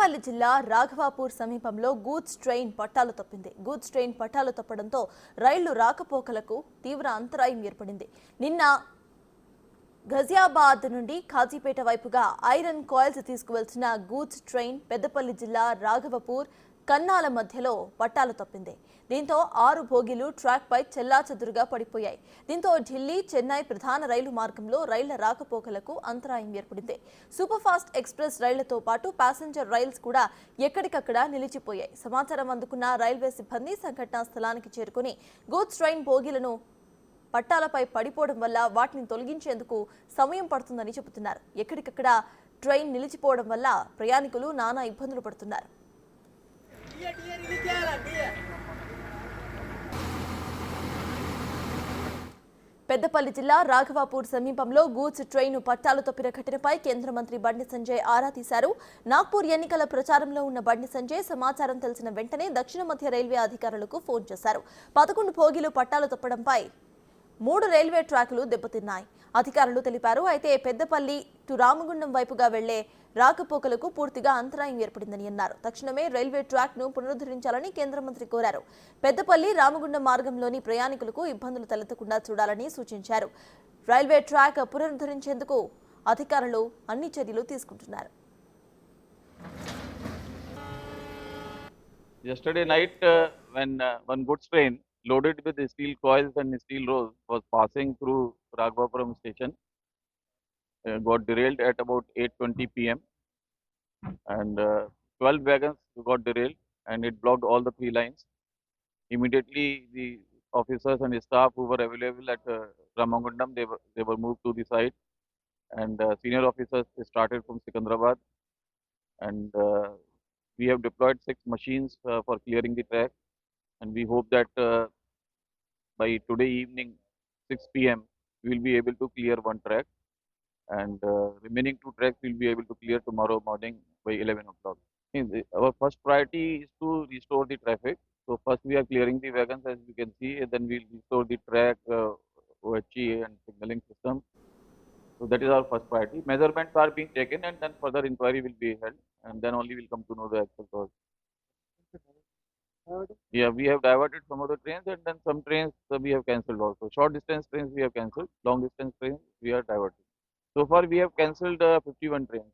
పెద్దపల్లి జిల్లా రాఘవాపూర్ సమీపంలో goods train పట్టాలు తప్పింది. గూడ్స్ ట్రైన్ పట్టాలు తప్పడంతో రైళ్లు రాకపోకలకు తీవ్ర అంతరాయం ఏర్పడింది. నిన్న ఘజియాబాద్ నుండి కాజీపేట వైపుగా ఐరన్ కాయిల్స్ తీసుకువెళ్తున్న గూడ్స్ ట్రైన్ పెద్దపల్లి జిల్లా రాఘవపూర్ కన్నాల మధ్యలో పట్టాలు తప్పింది. దీంతో 6 బోగీలు ట్రాక్ పై చెల్లాచెదురుగా పడిపోయాయి. దీంతో ఢిల్లీ చెన్నై ప్రధాన రైలు మార్గంలో రైళ్ల రాకపోకలకు అంతరాయం ఏర్పడింది. సూపర్ ఫాస్ట్ ఎక్స్ప్రెస్ రైళ్లతో పాటు ప్యాసింజర్ రైల్స్ కూడా ఎక్కడికక్కడ నిలిచిపోయాయి. సమాచారం అందుకున్న రైల్వే సిబ్బంది సంఘటనా స్థలానికి చేరుకుని గూడ్స్ ట్రైన్ బోగీలను పట్టాలపై పడిపోవడం వల్ల వాటిని తొలగించేందుకు సమయం పడుతుందని చెబుతున్నారు. ఎక్కడికక్కడ ట్రైన్ నిలిచిపోవడం వల్ల ప్రయాణికులు నానా ఇబ్బందులు పడుతున్నారు. పెద్దపల్లి జిల్లా రాఘవాపూర్ సమీపంలో గూడ్స్ ట్రైన్ పట్టాలు తప్పిన ఘటనపై కేంద్ర మంత్రి బండి సంజయ్ ఆరా తీశారు. నాగ్పూర్ ఎన్నికల ప్రచారంలో ఉన్న బండి సంజయ్ సమాచారం తెలిసిన వెంటనే దక్షిణ మధ్య రైల్వే అధికారులకు ఫోన్ చేశారు. 11 బోగీలు పట్టాలు తప్పడంపై 3 రైల్వే ట్రాకులు దెబ్బతిన్నాయి అధికారులు తెలిపారు. అయితే పెద్దపల్లి టు రామగుండం వైపుగా వెళ్లే రాకపోకలకు పూర్తిగా అంతరాయం ఏర్పడిందని అన్నారు. తక్షణమే రైల్వే ట్రాక్ ను పునరుద్ధరించాలని కేంద్ర మంత్రి కోరారు. పెద్దపల్లి రామగుండం మార్గంలోని ప్రయాణికులకు ఇబ్బందులు తలెత్తకుండా చూడాలని సూచించారు. రైల్వే ట్రాక్ పునరుద్ధరించేందుకు అధికారులు అన్ని చర్యలు తీసుకుంటున్నారు. Yesterday night, when one goods train loaded with steel coils and steel rolls was passing through Raghapuram station, got derailed at about 8:20 p.m. and 12 wagons got derailed and it blocked all the 3 lines. Immediately, the officers and staff who were available at Ramagundam, they were moved to the site, and senior officers started from Sikandrabad, and we have deployed 6 machines for clearing the track, and we hope that by today evening 6 p.m. we will be able to clear 1 track, and remaining 2 tracks we will be able to clear tomorrow morning by 11 o'clock. Our first priority is to restore the traffic. So first we are clearing the wagons, as you can see, and then we will restore the track, OHE and signaling system. So that is our first priority. Measurements are being taken, and then further inquiry will be held, and then only will come to know the actual cause. Yeah, we have diverted some of the trains, and then some trains we have cancelled also. Short distance trains we have cancelled, long distance trains we are diverted. So far we have cancelled 51 trains.